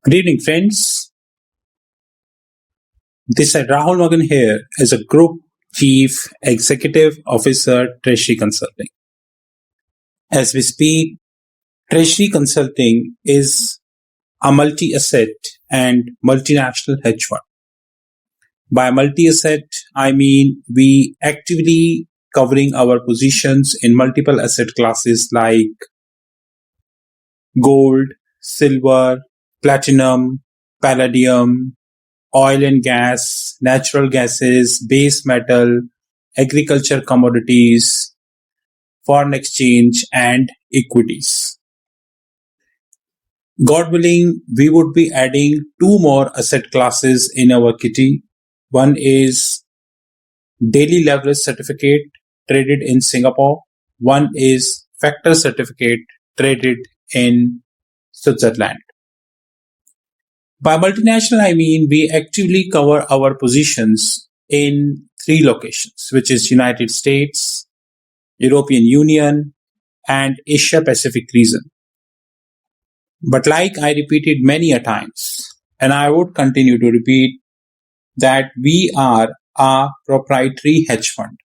Good evening, friends. This is Rahul Magan here as a Group Chief Executive Officer, Treasury Consulting. As we speak, Treasury Consulting is a multi asset and multinational hedge fund. By multi asset, I mean we actively covering our positions in multiple asset classes like gold, silver, platinum, palladium, oil and gas, natural gases, base metal, agriculture commodities, foreign exchange, and equities. God willing, we would be adding two more asset classes in our kitty. One is daily leverage certificate traded in Singapore. One is factor certificate traded in Switzerland. By multinational, I mean we actively cover our positions in three locations, which is United States, European Union, and Asia Pacific region. But like I repeated many a times, and I would continue to repeat that we are a proprietary hedge fund.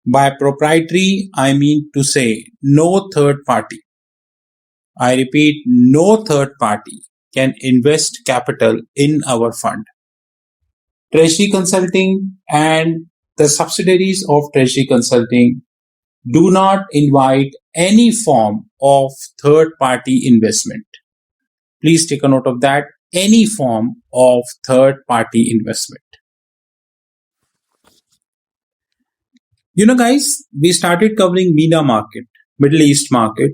By proprietary, I mean to say no third party. I repeat, no third party can invest capital in our fund. Treasury Consulting and the subsidiaries of Treasury Consulting do not invite any form of third party investment. Please take a note of that. Any form of third party investment. Guys, we started covering MENA market, Middle East market.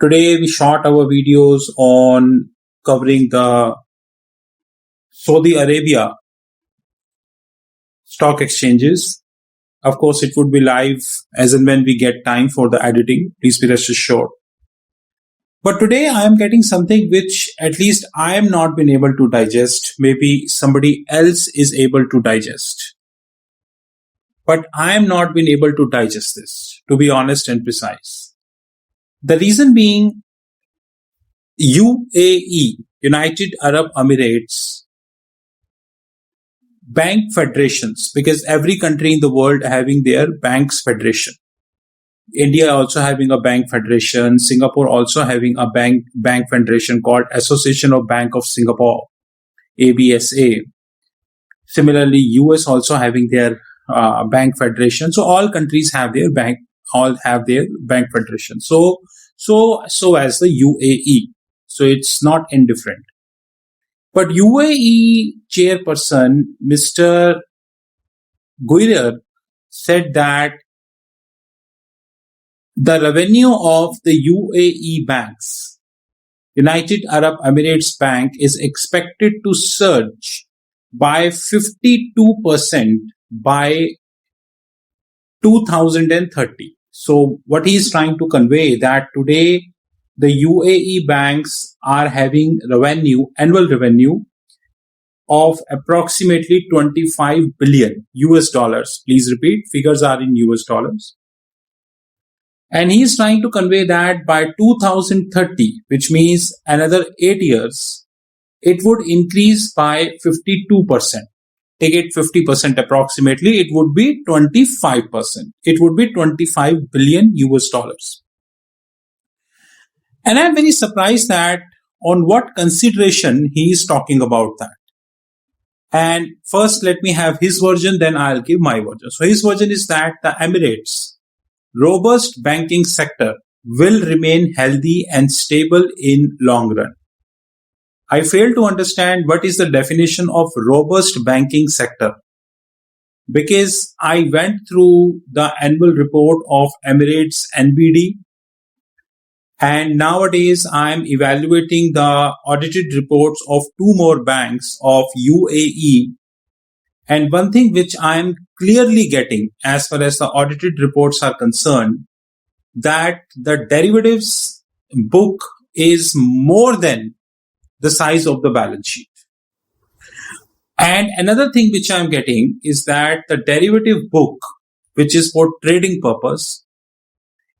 Today we shot our videos on covering the Saudi Arabia stock exchanges. Of course, it would be live as and when we get time for the editing. Please be rest assured. But today I am getting something which at least I am not been able to digest. Maybe somebody else is able to digest. But I am not been able to digest this, to be honest and precise. The reason being UAE, United Arab Emirates, bank federations, because every country in the world having their banks federation. India also having a bank federation, Singapore also having a bank federation called Association of Bank of Singapore, ABSA. Similarly, US also having their bank federation. So all countries have their bank federation. So as the UAE. So it's not indifferent. But UAE chairperson, Mr. Guirer, said that the revenue of the UAE banks, United Arab Emirates Bank, is expected to surge by 52% by 2030. So what he is trying to convey that today the UAE banks are having annual revenue of approximately 25 billion US dollars. Please repeat, figures are in US dollars. And he is trying to convey that by 2030, which means another 8 years, it would increase by 52%. Take it 50% approximately, it would be 25%. It would be 25 billion US dollars. And I'm very surprised that on what consideration he is talking about that. And first, let me have his version, then I'll give my version. So his version is that the Emirates' robust banking sector will remain healthy and stable in long run. I fail to understand what is the definition of robust banking sector, because I went through the annual report of Emirates NBD, and nowadays I am evaluating the audited reports of two more banks of UAE. And one thing which I am clearly getting as far as the audited reports are concerned, that the derivatives book is more than the size of the balance sheet. And another thing which I'm getting is that the derivative book, which is for trading purpose,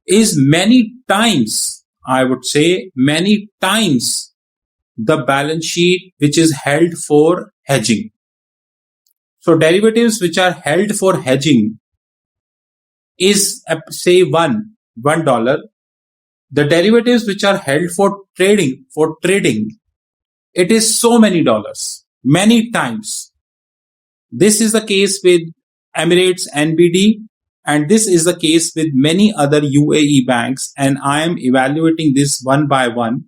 is many times, I would say, many times the balance sheet which is held for hedging. So derivatives which are held for hedging is say $1. The derivatives which are held for trading, it is so many dollars, many times. This is the case with Emirates NBD, and this is the case with many other UAE banks, and I am evaluating this one by one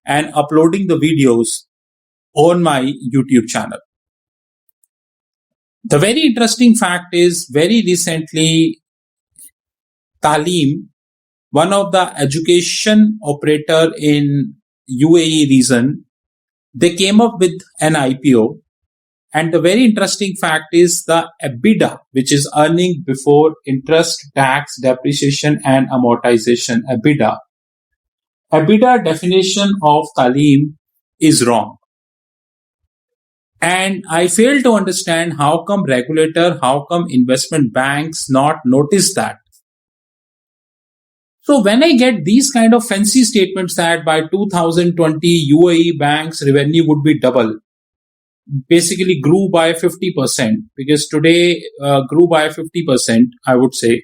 and uploading the videos on my YouTube channel. The very interesting fact is, very recently, Talim, one of the education operator in UAE region, they came up with an IPO. And the very interesting fact is the EBITDA, which is earning before interest, tax, depreciation, and amortization, EBITDA. EBITDA definition of Talim is wrong. And I fail to understand how come regulator, how come investment banks not notice that. So when I get these kind of fancy statements that by 2020 UAE banks revenue would be double, basically grew by 50%, because today grew by 50%, I would say.